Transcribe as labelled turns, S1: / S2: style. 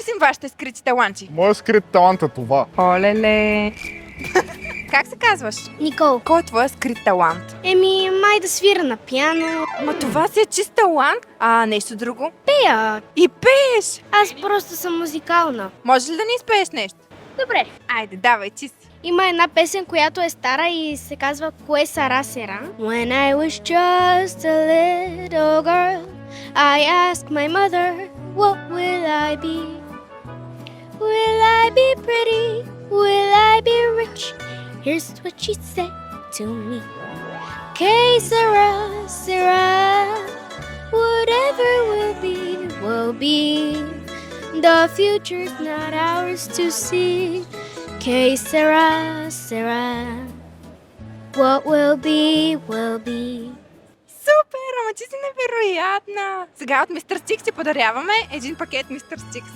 S1: търсим вашите скрити таланти.
S2: Моят скрит талант е това.
S1: Олеле! Как се казваш?
S3: Никол.
S1: Кой е твоя скрит талант?
S3: Май да свира на пиано.
S1: Ма това си е чист талант, а нещо друго?
S3: Пея.
S1: И пееш!
S3: Аз просто съм музикална.
S1: Може ли да ни изпееш нещо?
S3: Добре.
S1: Айде, давай, ти си.
S3: Има една песен, която е стара и се казва Кое сара сера. When I was just a little girl, I asked my mother, what will I be? Will I be pretty? Will I be rich? Here's what she said to me. Que sera, sera, whatever will be. The future's not ours to see. Que sera, sera, what will be.
S1: Супер, ама ти си невероятна! Сега от Мистер Стикс ти подаряваме един пакет Мистер Стикс.